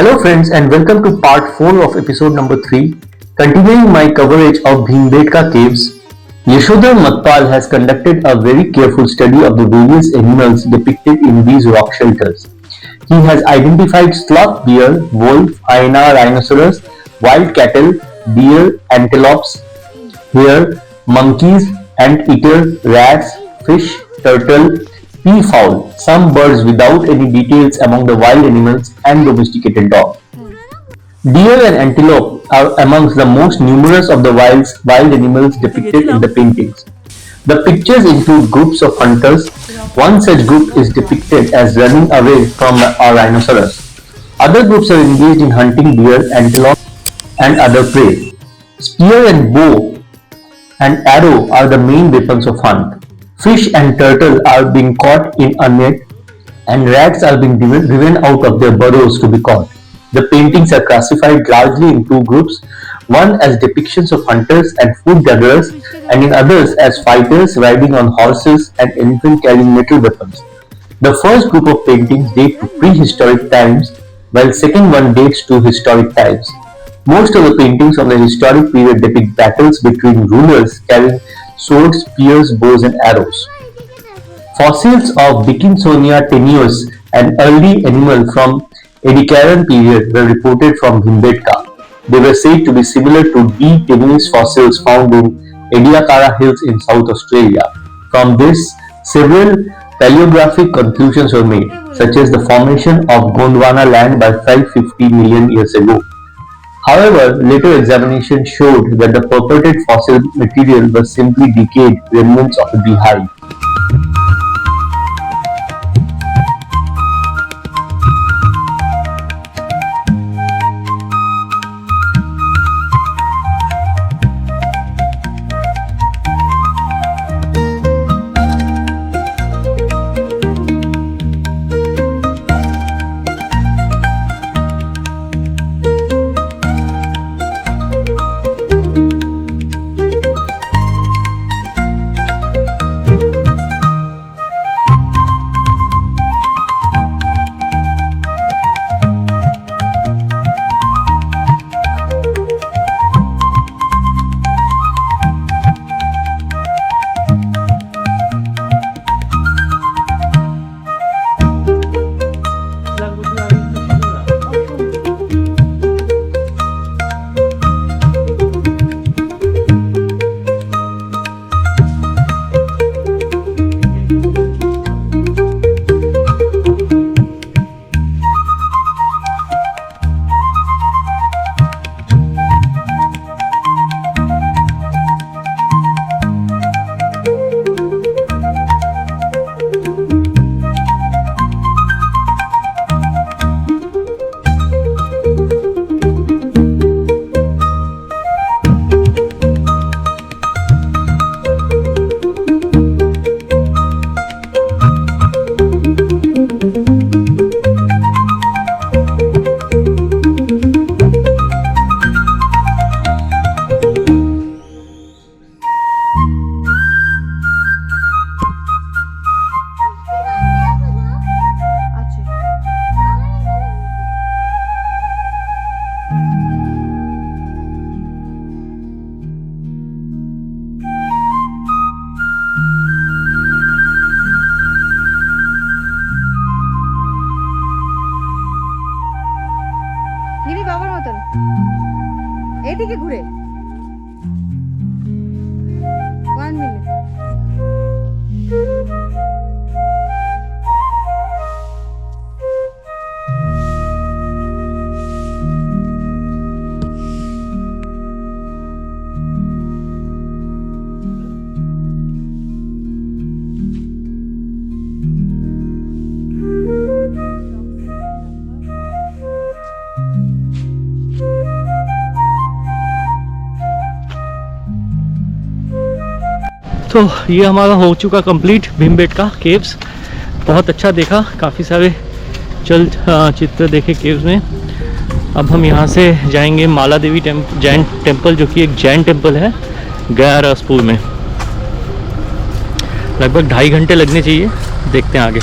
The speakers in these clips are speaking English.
Hello friends and welcome to part 4 of episode number 3. Continuing my coverage of Bhimbetka caves, Yashodhar Matpal has conducted a very careful study of the various animals depicted in these rock shelters. He has identified sloth bear, wolf, hyena, rhinoceros, wild cattle, deer, antelopes, hare, monkeys, anteater, rats, fish, turtle, peafowl, some birds without any details among the wild animals and domesticated dog. Deer and antelope are amongst the most numerous of the wild animals depicted in the paintings. The pictures include groups of hunters. One such group is depicted as running away from a rhinoceros. Other groups are engaged in hunting deer, antelope, and other prey. Spear and bow and arrow are the main weapons of hunt. Fish and turtle are being caught in a net, and rats are being driven out of their burrows to be caught. The paintings are classified largely in two groups, one as depictions of hunters and food gatherers, and in others as fighters riding on horses and elephant carrying metal weapons. The first group of paintings date to prehistoric times, while second one dates to historic times. Most of the paintings of the historic period depict battles between rulers carrying swords, spears, bows, and arrows. Fossils of Dickinsonia tenuis, an early animal from Ediacaran period, were reported from Bhimbetka. They were said to be similar to D. tenuis fossils found in Ediacara Hills in South Australia. From this, several paleographic conclusions were made, such as the formation of Gondwana land by 550 million years ago. However, later examination showed that the purported fossil material was simply decayed remnants of a beehive. বাবার মতন এদিকে ঘুরে 1 minute. तो ये हमारा हो चुका complete Bhimbetka caves. बहुत अच्छा देखा, काफ़ी सारे चित्र देखे केव्स में। अब हम यहाँ से जाएंगे माला देवी जैन टेम्पल, जो कि एक जैन टेम्पल है गयारासपुर में। लगभग 2.5 घंटे लगने चाहिए, देखते हैं आगे।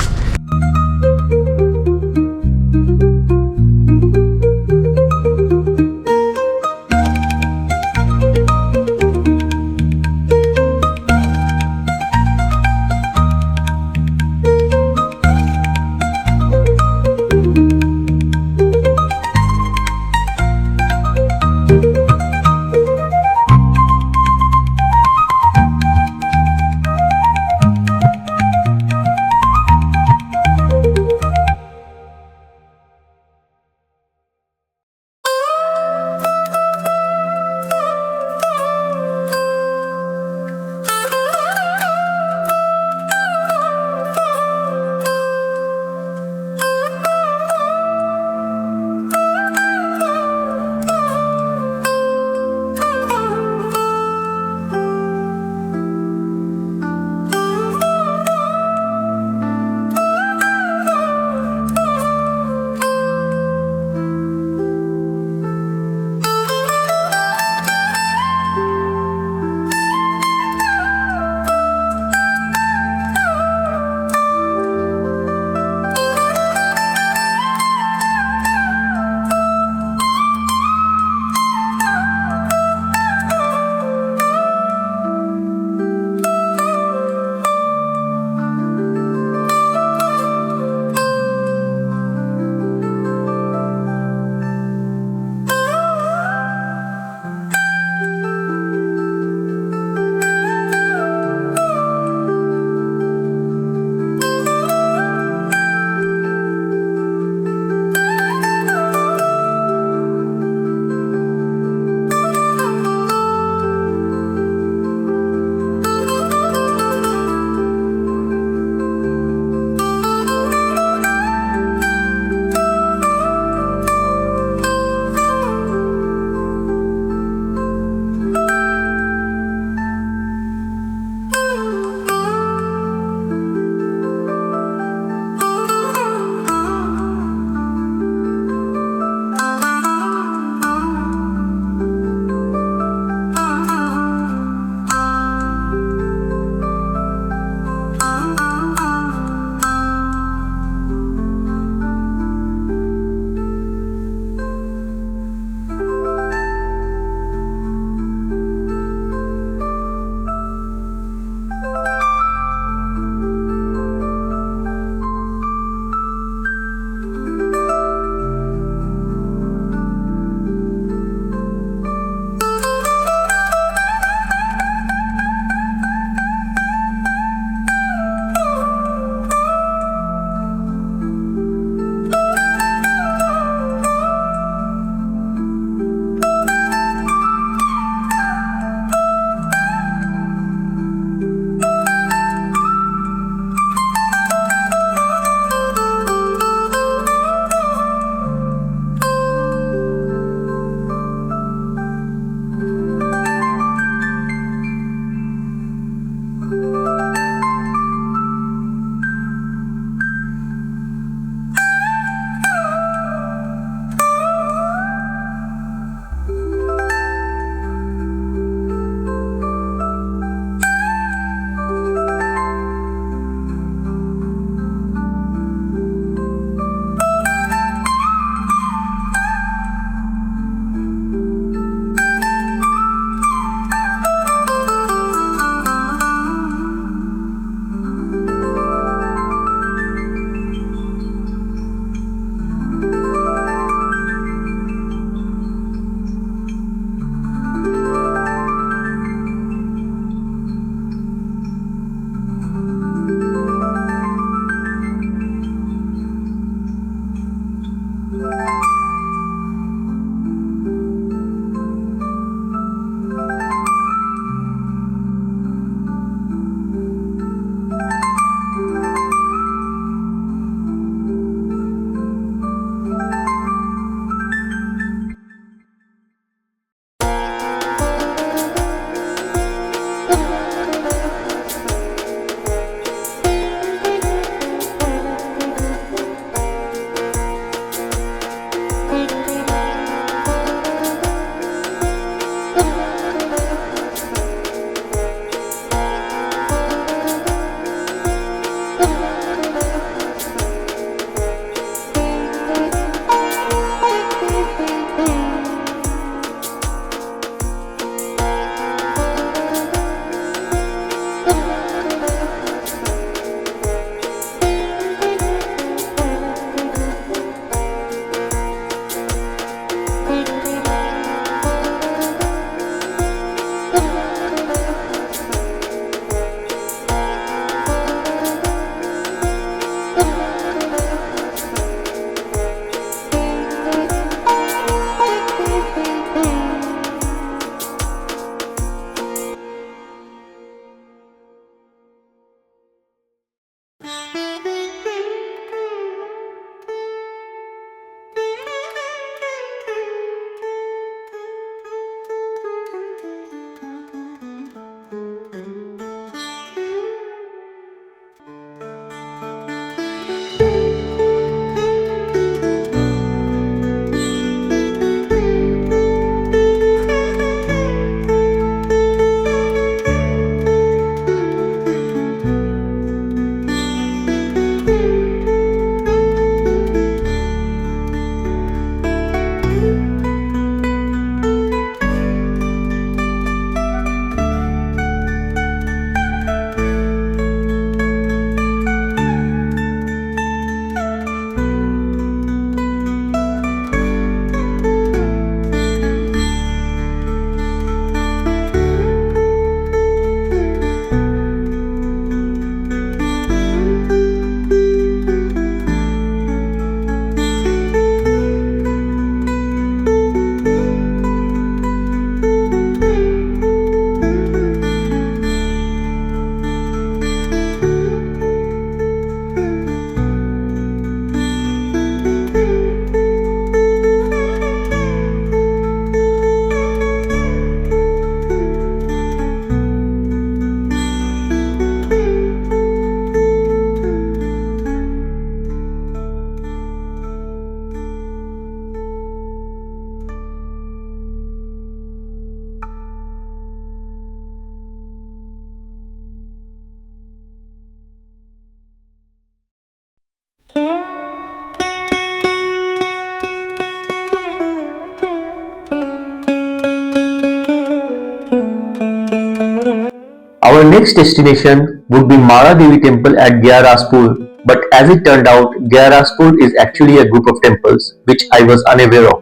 Our next destination would be Mara Devi Temple at Gayaraspur, but as it turned out, Gayaraspur is actually a group of temples which I was unaware of.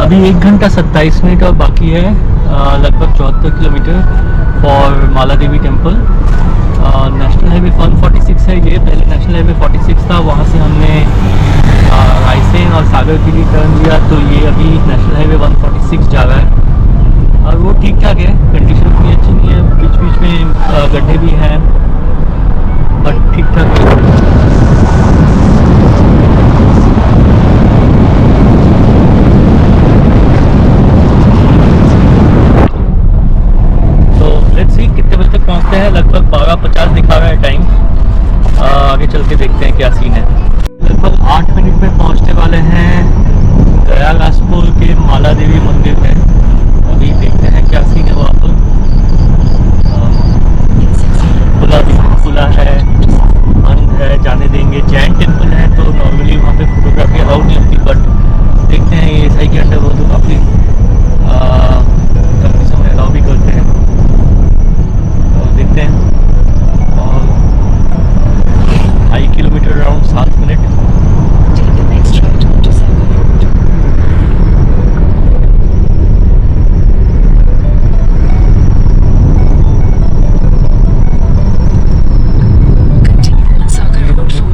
अभी 1 घंटा 27 मिनट और बाकी है, लगभग 74 kilometre for Mala Devi temple. National highway 146 है ये, पहले national highway 46 था, वहाँ से हमने रायसेन और सागर के लिए टर्न लिया, तो ये अभी नेशनल हाईवे 146 जा रहा है। और वो ठीक ठाक है, कंडीशन उतनी अच्छी नहीं है, बीच बीच में गड्ढे भी हैं, बट ठीक ठाक है। कितने बजे तक पहुंचते हैं, लगभग 12:50 दिखा रहा है टाइम। आगे चल के देखते हैं क्या सीन है। लगभग 8 मिनट में पहुंचने वाले हैं गयारासपुर के माला देवी मंदिर में। अभी देखते हैं क्या सीन है वहाँ पर। खुला है, बंद है, जाने देंगे। जैन टेम्पल है तो नॉर्मली वहाँ पे फोटोग्राफी अलाउड नहीं होती, बट देखते हैं ये सही के अंडर वो तो काफ़ी समय अलाउ भी करते हैं, देखते हैं। और 2.5 किलोमीटर अराउंड 7 मिनट।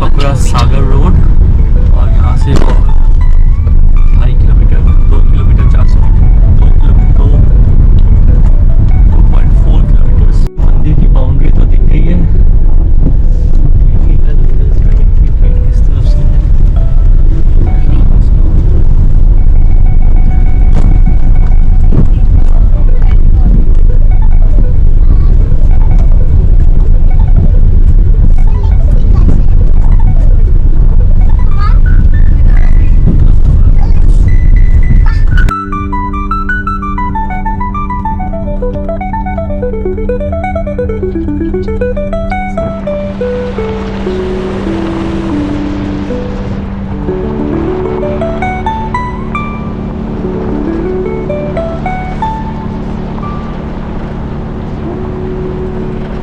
पकड़ा सागर रोड और यहाँ से 2.5 kilometre, 2 kilometre 400 metre, 2 kilometre 2.4 kilometre. मंदिर की बाउंड्री तो दिख गई है, इस तरफ से है।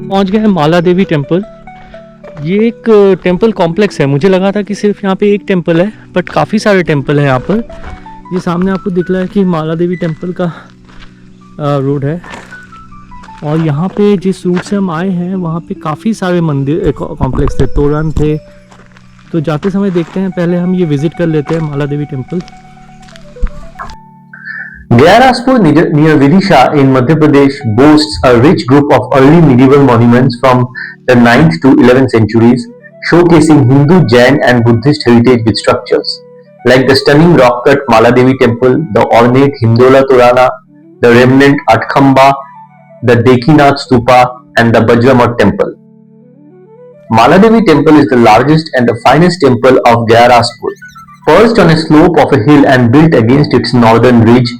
पहुंच गए हैं माला देवी टेम्पल। ये एक टेम्पल कॉम्प्लेक्स है, मुझे लगा था कि सिर्फ यहाँ पे एक टेम्पल है, बट काफ़ी सारे टेम्पल हैं यहाँ पर। ये सामने आपको दिख रहा है कि माला देवी टेम्पल का रोड है, और यहाँ पे जिस रूट से हम आए हैं वहाँ पे काफ़ी सारे मंदिर कॉम्प्लेक्स थे, तोरण थे। तो जाते समय देखते हैं, पहले हम ये विजिट कर लेते हैं माला देवी temple. Gayaraspur near Vidisha in Madhya Pradesh boasts a rich group of early medieval monuments from the 9th to 11th centuries, showcasing Hindu, Jain and Buddhist heritage with structures like the stunning rock-cut Maladevi temple, the ornate Hindola Torana, the remnant Atkhamba, the Dekinath Stupa and the Bajramot temple. Maladevi temple is the largest and the finest temple of Gayaraspur. Perched on a slope of a hill and built against its northern ridge,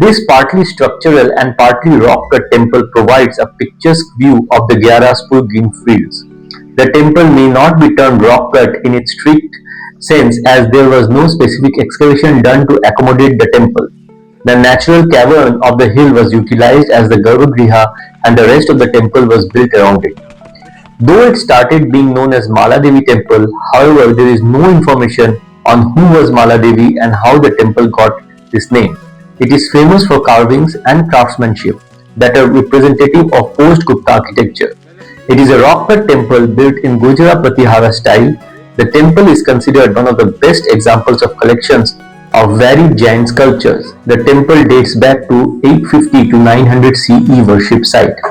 this partly structural and partly rock-cut temple provides a picturesque view of the Gayaraspur green fields. The temple may not be termed rock-cut in its strict sense, as there was no specific excavation done to accommodate the temple. The natural cavern of the hill was utilized as the Garbhagriha and the rest of the temple was built around it. Though it started being known as Maladevi temple, however, there is no information on who was Maladevi and how the temple got this name. It is famous for carvings and craftsmanship that are representative of post-Gupta architecture. It is a rock-cut temple built in Gujara Pratihara style. The temple is considered one of the best examples of collections of varied Jain sculptures. The temple dates back to 850 to 900 CE worship site.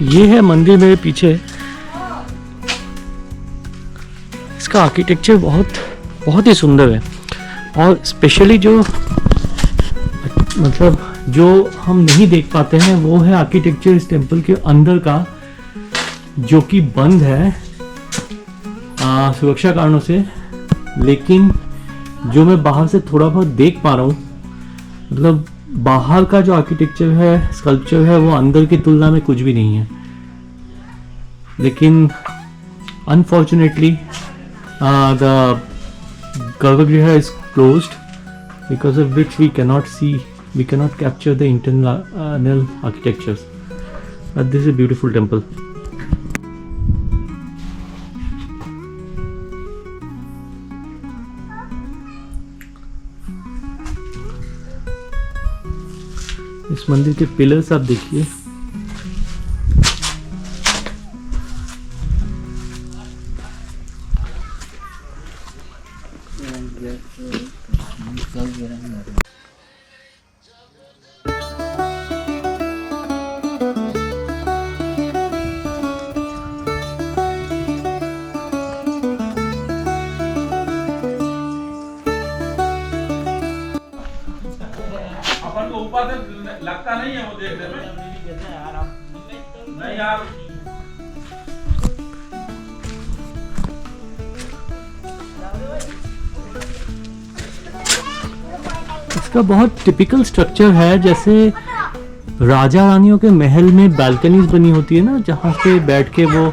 ये है मंदिर मेरे पीछे। इसका architecture बहुत ही सुंदर है, और स्पेशली जो मतलब जो हम नहीं देख पाते हैं वो है आर्किटेक्चर इस टेम्पल के अंदर का, जो कि बंद है सुरक्षा कारणों से। लेकिन जो मैं बाहर से थोड़ा बहुत देख पा रहा हूँ, मतलब बाहर का जो आर्किटेक्चर है, स्कल्पचर है, वो अंदर की तुलना में कुछ भी नहीं है। लेकिन अनफॉर्चुनेटली द गर्भगृह is closed, because of which we cannot capture the internal architectures. But this is a beautiful temple. इस मंदिर के पिलर्स आप देखिए, अपन को ऊपर से लगता नहीं है वो देखने में। नहीं यार, इसका बहुत टिपिकल स्ट्रक्चर है, जैसे राजा रानियों के महल में बालकनीज बनी होती है ना, जहाँ पे बैठ के वो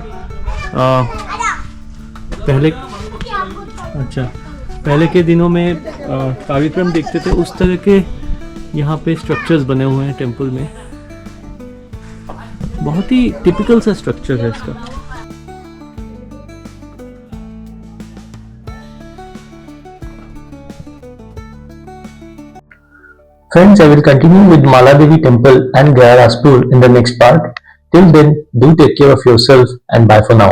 पहले के दिनों में कार्यक्रम देखते थे, उस तरह के यहाँ पे स्ट्रक्चर्स बने हुए हैं टेम्पल में। बहुत ही टिपिकल सा स्ट्रक्चर है इसका। Friends, I will continue with Maladevi Temple and Gayaraspur in the next part. Till then, do take care of yourself and bye for now.